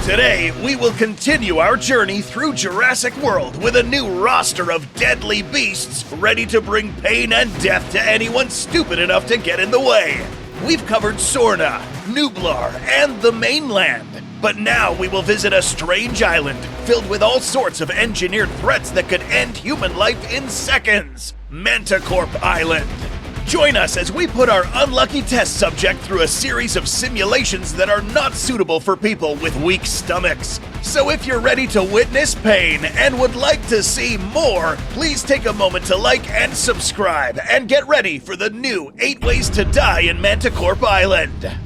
Today, we will continue our journey through Jurassic World with a new roster of deadly beasts ready to bring pain and death to anyone stupid enough to get in the way. We've covered Sorna, Nublar, and the mainland. But now we will visit a strange island filled with all sorts of engineered threats that could end human life in seconds. Manticorp Island. Join us as we put our unlucky test subject through a series of simulations that are not suitable for people with weak stomachs. So if you're ready to witness pain and would like to see more, please take a moment to like and subscribe and get ready for the new 8 Ways to Die in Manticorp Island.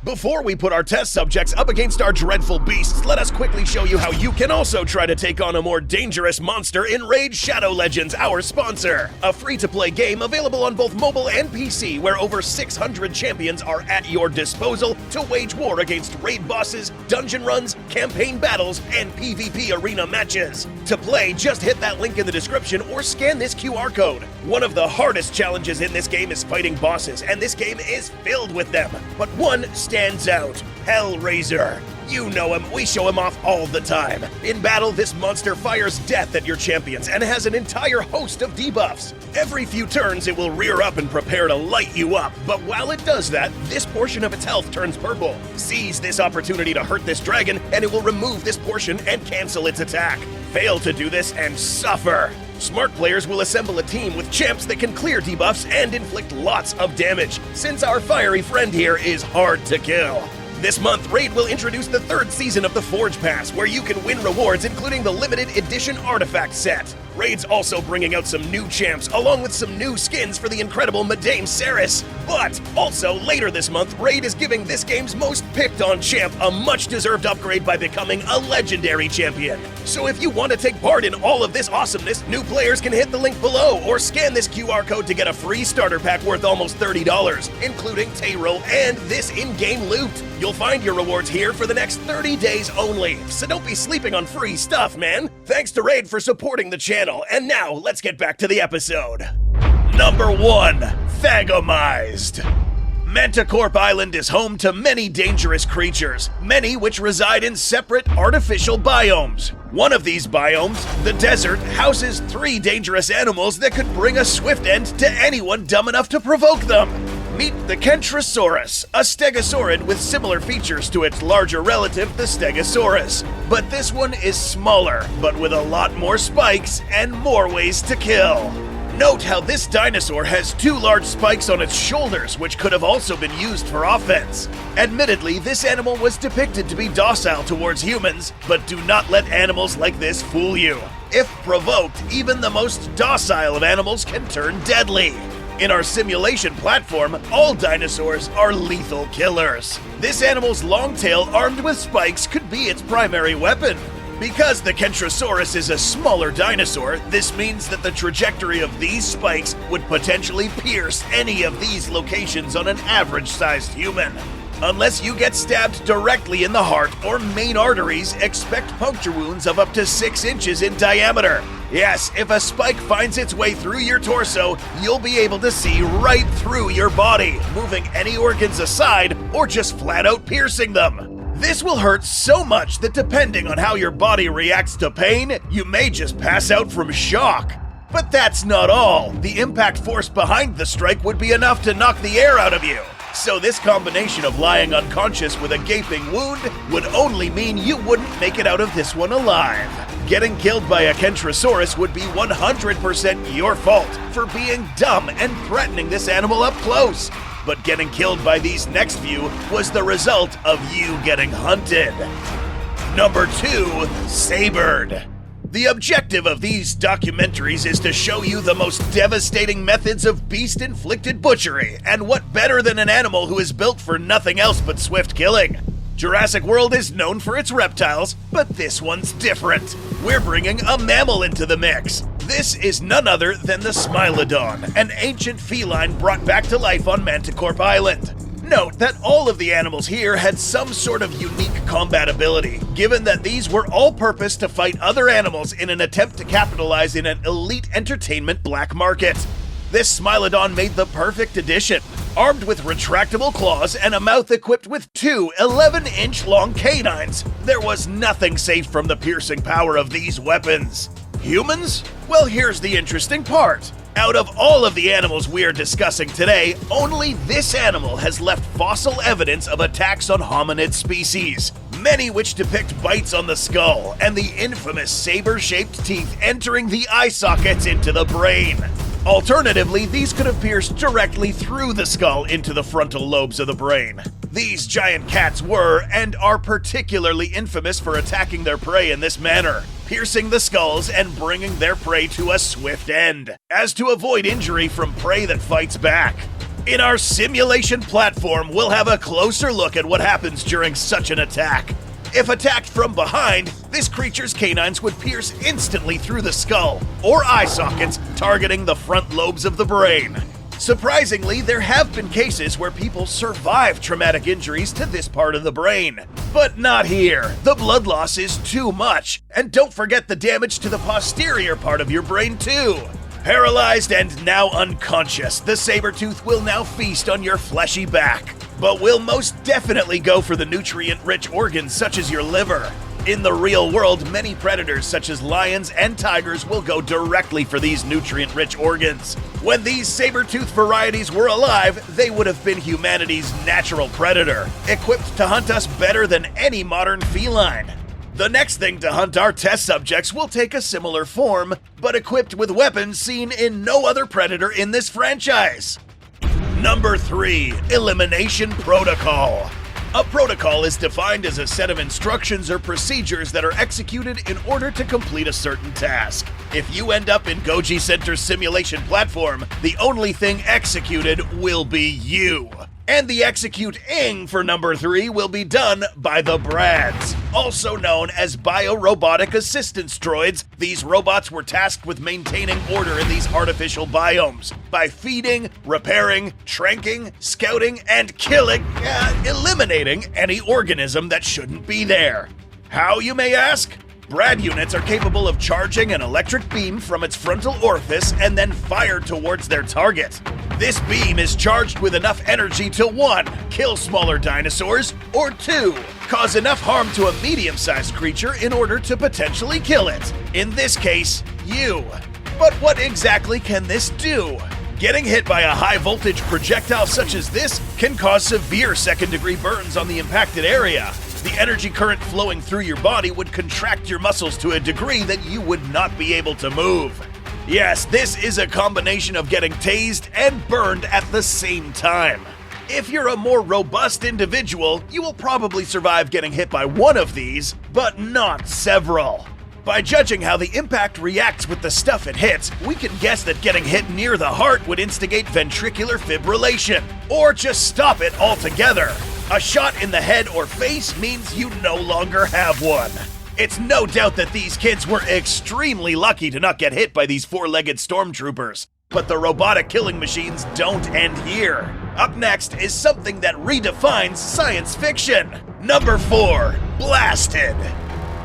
Before we put our test subjects up against our dreadful beasts, let us quickly show you how you can also try to take on a more dangerous monster in Raid Shadow Legends, our sponsor. A free-to-play game available on both mobile and PC where over 600 champions are at your disposal to wage war against raid bosses, dungeon runs, campaign battles, and PvP arena matches. To play, just hit that link in the description or scan this QR code. One of the hardest challenges in this game is fighting bosses, and this game is filled with them. But one stands out: Hellraiser. You know him, we show him off all the time. In battle, this monster fires death at your champions and has an entire host of debuffs. Every few turns, it will rear up and prepare to light you up, but while it does that, this portion of its health turns purple. Seize this opportunity to hurt this dragon, and it will remove this portion and cancel its attack. Fail to do this and suffer. Smart players will assemble a team with champs that can clear debuffs and inflict lots of damage, since our fiery friend here is hard to kill. This month, Raid will introduce the 3rd season of the Forge Pass, where you can win rewards including the limited edition artifact set. Raid's also bringing out some new champs, along with some new skins for the incredible Madame Ceres. But also, later this month, Raid is giving this game's most picked on champ a much-deserved upgrade by becoming a legendary champion. So if you want to take part in all of this awesomeness, new players can hit the link below or scan this QR code to get a free starter pack worth almost $30, including Tayro and this in-game loot. You'll find your rewards here for the next 30 days only, so don't be sleeping on free stuff, man. Thanks to Raid for supporting the channel, and now let's get back to the episode. Number 1. Thagomized. Manticorp Island is home to many dangerous creatures, many which reside in separate artificial biomes. One of these biomes, the desert, houses 3 dangerous animals that could bring a swift end to anyone dumb enough to provoke them. Meet the Kentrosaurus, a stegosaurid with similar features to its larger relative, the Stegosaurus. But this one is smaller, but with a lot more spikes and more ways to kill. Note how this dinosaur has 2 large spikes on its shoulders, which could have also been used for offense. Admittedly, this animal was depicted to be docile towards humans, but do not let animals like this fool you. If provoked, even the most docile of animals can turn deadly. In our simulation platform, all dinosaurs are lethal killers. This animal's long tail armed with spikes could be its primary weapon. Because the Kentrosaurus is a smaller dinosaur, this means that the trajectory of these spikes would potentially pierce any of these locations on an average-sized human. Unless you get stabbed directly in the heart or main arteries, expect puncture wounds of up to 6 inches in diameter. Yes, if a spike finds its way through your torso, you'll be able to see right through your body, moving any organs aside or just flat out piercing them. This will hurt so much that depending on how your body reacts to pain, you may just pass out from shock. But that's not all. The impact force behind the strike would be enough to knock the air out of you. So this combination of lying unconscious with a gaping wound would only mean you wouldn't make it out of this one alive. Getting killed by a Kentrosaurus would be 100% your fault for being dumb and threatening this animal up close. But getting killed by these next few was the result of you getting hunted. Number 2. Sabered. The objective of these documentaries is to show you the most devastating methods of beast-inflicted butchery, and what better than an animal who is built for nothing else but swift killing. Jurassic World is known for its reptiles, but this one's different. We're bringing a mammal into the mix. This is none other than the Smilodon, an ancient feline brought back to life on Manticorp Island. Note that all of the animals here had some sort of unique combat ability, given that these were all-purpose to fight other animals in an attempt to capitalize in an elite entertainment black market. This Smilodon made the perfect addition. Armed with retractable claws and a mouth equipped with two 11-inch long canines, there was nothing safe from the piercing power of these weapons. Humans? Well, here's the interesting part. Out of all of the animals we're discussing today, only this animal has left fossil evidence of attacks on hominid species, many which depict bites on the skull and the infamous saber-shaped teeth entering the eye sockets into the brain. Alternatively, these could have pierced directly through the skull into the frontal lobes of the brain. These giant cats were, and are particularly infamous for attacking their prey in this manner, piercing the skulls and bringing their prey to a swift end, as to avoid injury from prey that fights back. In our simulation platform, we'll have a closer look at what happens during such an attack. If attacked from behind, this creature's canines would pierce instantly through the skull or eye sockets, targeting the front lobes of the brain. Surprisingly, there have been cases where people survive traumatic injuries to this part of the brain. But not here. The blood loss is too much. And don't forget the damage to the posterior part of your brain too. Paralyzed and now unconscious, the saber-tooth will now feast on your fleshy back, but will most definitely go for the nutrient-rich organs such as your liver. In the real world, many predators such as lions and tigers will go directly for these nutrient-rich organs. When these saber-tooth varieties were alive, they would have been humanity's natural predator, equipped to hunt us better than any modern feline. The next thing to hunt our test subjects will take a similar form, but equipped with weapons seen in no other predator in this franchise. Number 3. Elimination Protocol. A protocol is defined as a set of instructions or procedures that are executed in order to complete a certain task. If you end up in Goji Center's simulation platform, the only thing executed will be you. And the executing for number 3 will be done by the Brads, also known as biorobotic assistance droids. These robots were tasked with maintaining order in these artificial biomes by feeding, repairing, tranking, scouting, and eliminating any organism that shouldn't be there. How, you may ask? Brad units are capable of charging an electric beam from its frontal orifice and then fired towards their target. This beam is charged with enough energy to 1. Kill smaller dinosaurs, or 2. Cause enough harm to a medium-sized creature in order to potentially kill it. In this case, you. But what exactly can this do? Getting hit by a high-voltage projectile such as this can cause severe second-degree burns on the impacted area. The energy current flowing through your body would contract your muscles to a degree that you would not be able to move. Yes, this is a combination of getting tased and burned at the same time. If you're a more robust individual, you will probably survive getting hit by one of these, but not several. By judging how the impact reacts with the stuff it hits, we can guess that getting hit near the heart would instigate ventricular fibrillation, or just stop it altogether. A shot in the head or face means you no longer have one. It's no doubt that these kids were extremely lucky to not get hit by these four-legged stormtroopers. But the robotic killing machines don't end here. Up next is something that redefines science fiction. Number 4, Blasted.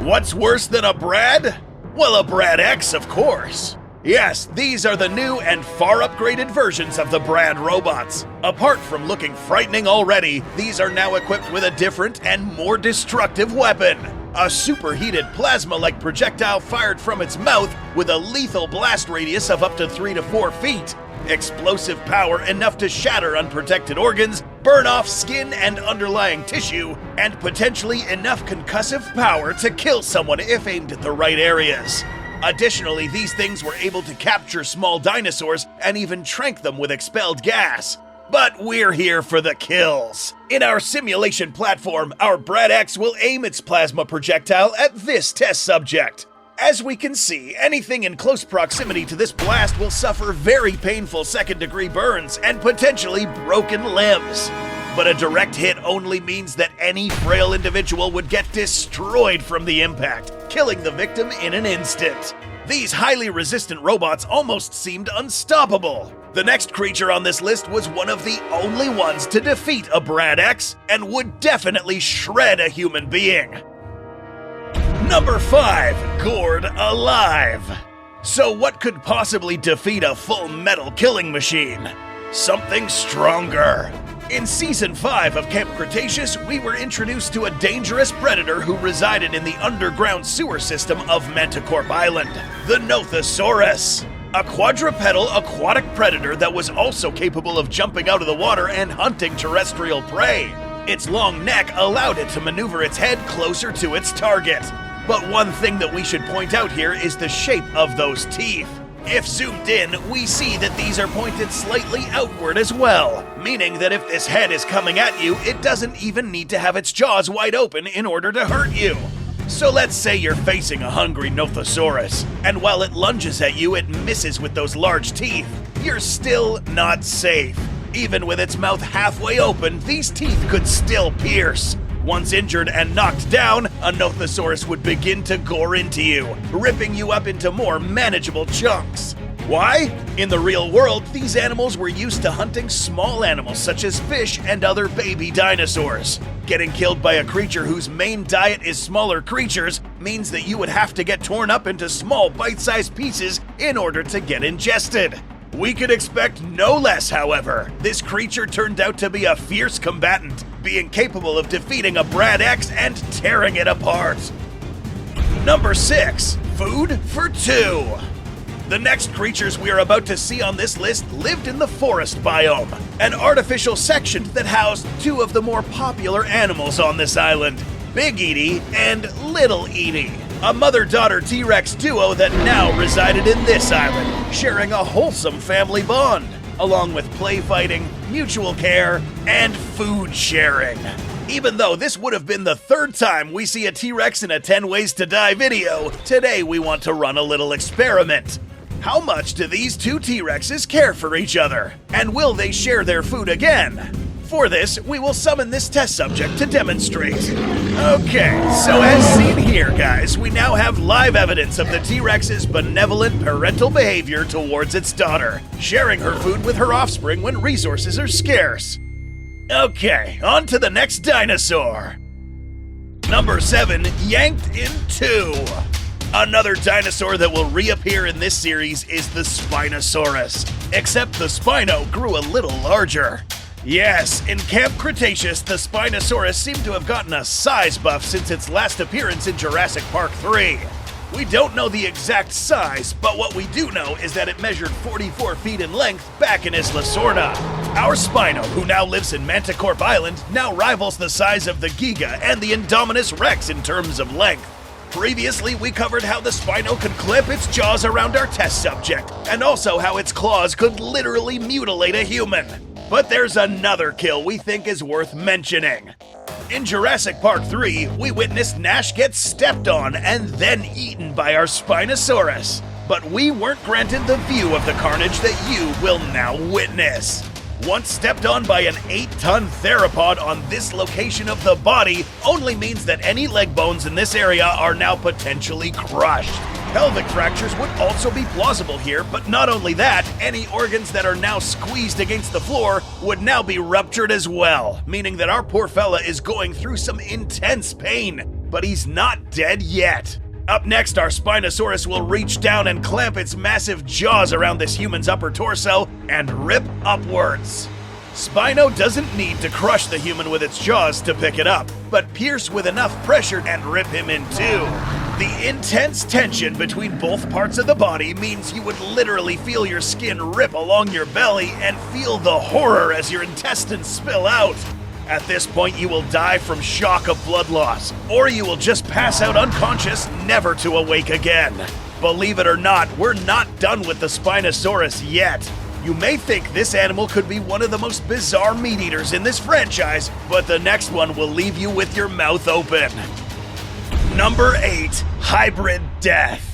What's worse than a Brad? Well, a Brad X, of course. Yes, these are the new and far upgraded versions of the Brad robots. Apart from looking frightening already, these are now equipped with a different and more destructive weapon. A superheated plasma-like projectile fired from its mouth with a lethal blast radius of up to 3 to 4 feet. Explosive power enough to shatter unprotected organs, burn off skin and underlying tissue, and potentially enough concussive power to kill someone if aimed at the right areas. Additionally, these things were able to capture small dinosaurs and even trank them with expelled gas. But we're here for the kills. In our simulation platform, our Brad X will aim its plasma projectile at this test subject. As we can see, anything in close proximity to this blast will suffer very painful second-degree burns and potentially broken limbs. But a direct hit only means that any frail individual would get destroyed from the impact, killing the victim in an instant. These highly resistant robots almost seemed unstoppable. The next creature on this list was one of the only ones to defeat a Brad X and would definitely shred a human being. Number 5, Gored Alive. So what could possibly defeat a full metal killing machine? Something stronger. In Season 5 of Camp Cretaceous, we were introduced to a dangerous predator who resided in the underground sewer system of Manticorp Island, the Nothosaurus. A quadrupedal aquatic predator that was also capable of jumping out of the water and hunting terrestrial prey. Its long neck allowed it to maneuver its head closer to its target. But one thing that we should point out here is the shape of those teeth. If zoomed in, we see that these are pointed slightly outward as well, meaning that if this head is coming at you, it doesn't even need to have its jaws wide open in order to hurt you. So let's say you're facing a hungry Nothosaurus, and while it lunges at you, it misses with those large teeth. You're still not safe. Even with its mouth halfway open, these teeth could still pierce. Once injured and knocked down, a Nothosaurus would begin to gore into you, ripping you up into more manageable chunks. Why? In the real world, these animals were used to hunting small animals such as fish and other baby dinosaurs. Getting killed by a creature whose main diet is smaller creatures means that you would have to get torn up into small bite-sized pieces in order to get ingested. We could expect no less, however. This creature turned out to be a fierce combatant, being capable of defeating a Brad X and tearing it apart. Number 6. Food for 2. The next creatures we are about to see on this list lived in the forest biome, an artificial section that housed two of the more popular animals on this island, Big Edie and Little Edie, a mother-daughter T-Rex duo that now resided in this island, sharing a wholesome family bond, along with play fighting, mutual care, and food sharing. Even though this would have been the third time we see a T-Rex in a 10 Ways to Die video, today we want to run a little experiment. How much do these two T-Rexes care for each other? And will they share their food again? For this, we will summon this test subject to demonstrate. Okay, so as seen here, guys, we now have live evidence of the T-Rex's benevolent parental behavior towards its daughter, sharing her food with her offspring when resources are scarce. Okay, on to the next dinosaur. Number 7, yanked in 2. Another dinosaur that will reappear in this series is the Spinosaurus, except the Spino grew a little larger. Yes, in Camp Cretaceous, the Spinosaurus seemed to have gotten a size buff since its last appearance in Jurassic Park 3. We don't know the exact size, but what we do know is that it measured 44 feet in length back in Isla Sorna. Our Spino, who now lives in Manticorp Island, now rivals the size of the Giga and the Indominus Rex in terms of length. Previously, we covered how the Spino could clip its jaws around our test subject, and also how its claws could literally mutilate a human. But there's another kill we think is worth mentioning. In Jurassic Park 3, we witnessed Nash get stepped on and then eaten by our Spinosaurus. But we weren't granted the view of the carnage that you will now witness. Once stepped on by an 8-ton theropod on this location of the body only means that any leg bones in this area are now potentially crushed. Pelvic fractures would also be plausible here, but not only that, any organs that are now squeezed against the floor would now be ruptured as well, meaning that our poor fella is going through some intense pain, but he's not dead yet. Up next, our Spinosaurus will reach down and clamp its massive jaws around this human's upper torso and rip upwards. Spino doesn't need to crush the human with its jaws to pick it up, but pierce with enough pressure and rip him in two. The intense tension between both parts of the body means you would literally feel your skin rip along your belly and feel the horror as your intestines spill out. At this point, you will die from shock of blood loss, or you will just pass out unconscious, never to awake again. Believe it or not, we're not done with the Spinosaurus yet. You may think this animal could be one of the most bizarre meat eaters in this franchise, but the next one will leave you with your mouth open. Number 8, Hybrid Death.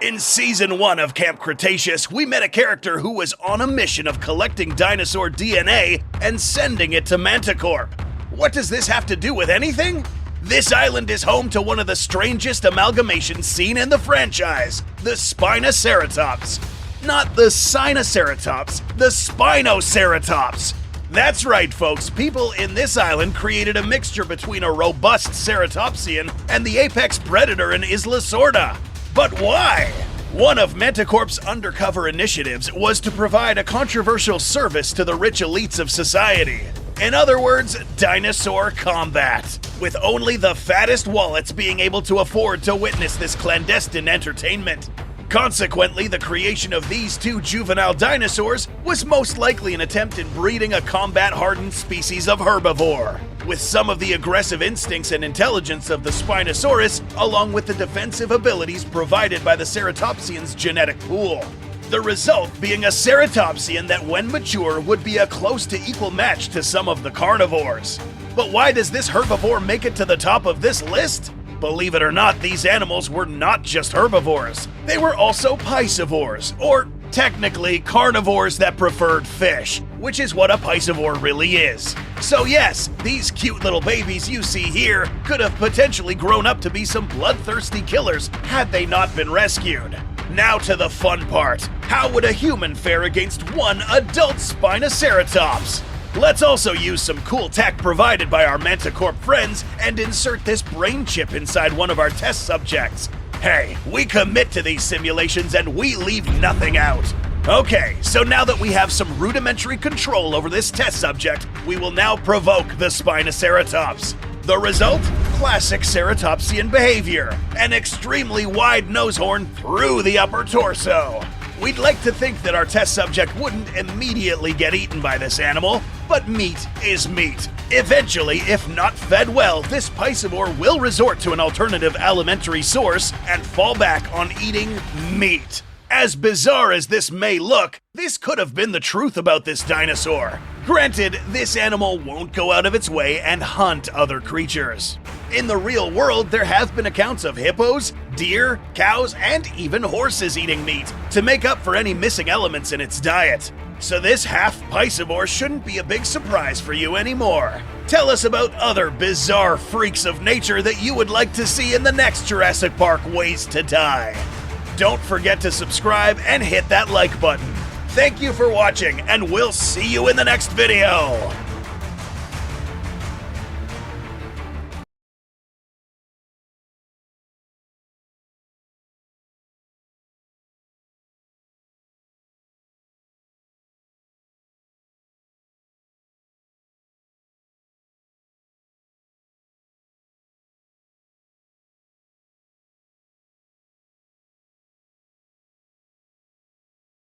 In Season 1 of Camp Cretaceous, we met a character who was on a mission of collecting dinosaur DNA and sending it to Manticorp. What does this have to do with anything? This island is home to one of the strangest amalgamations seen in the franchise, the Spinoceratops. Not the Sinoceratops, the Spinoceratops. That's right, folks, people in this island created a mixture between a robust ceratopsian and the apex predator in Isla Sorna. But why? One of Manticorp's undercover initiatives was to provide a controversial service to the rich elites of society. In other words, dinosaur combat, with only the fattest wallets being able to afford to witness this clandestine entertainment. Consequently, the creation of these two juvenile dinosaurs was most likely an attempt in breeding a combat-hardened species of herbivore, with some of the aggressive instincts and intelligence of the Spinosaurus, along with the defensive abilities provided by the Ceratopsian's genetic pool. The result being a Ceratopsian that, when mature, would be a close to equal match to some of the carnivores. But why does this herbivore make it to the top of this list? Believe it or not, these animals were not just herbivores. They were also piscivores, or technically carnivores that preferred fish, which is what a piscivore really is. So yes, these cute little babies you see here could have potentially grown up to be some bloodthirsty killers had they not been rescued. Now to the fun part. How would a human fare against one adult Spinoceratops? Let's also use some cool tech provided by our Manticorp friends and insert this brain chip inside one of our test subjects. Hey, we commit to these simulations and we leave nothing out. Okay, so now that we have some rudimentary control over this test subject, we will now provoke the Spinoceratops. The result? Classic Ceratopsian behavior, an extremely wide nose horn through the upper torso. We'd like to think that our test subject wouldn't immediately get eaten by this animal, but meat is meat. Eventually, if not fed well, this piscivore will resort to an alternative alimentary source and fall back on eating meat. As bizarre as this may look, this could have been the truth about this dinosaur. Granted, this animal won't go out of its way and hunt other creatures. In the real world, there have been accounts of hippos, deer, cows, and even horses eating meat to make up for any missing elements in its diet. So this half piscivore shouldn't be a big surprise for you anymore. Tell us about other bizarre freaks of nature that you would like to see in the next Jurassic Park Ways to Die. Don't forget to subscribe and hit that like button. Thank you for watching, and we'll see you in the next video.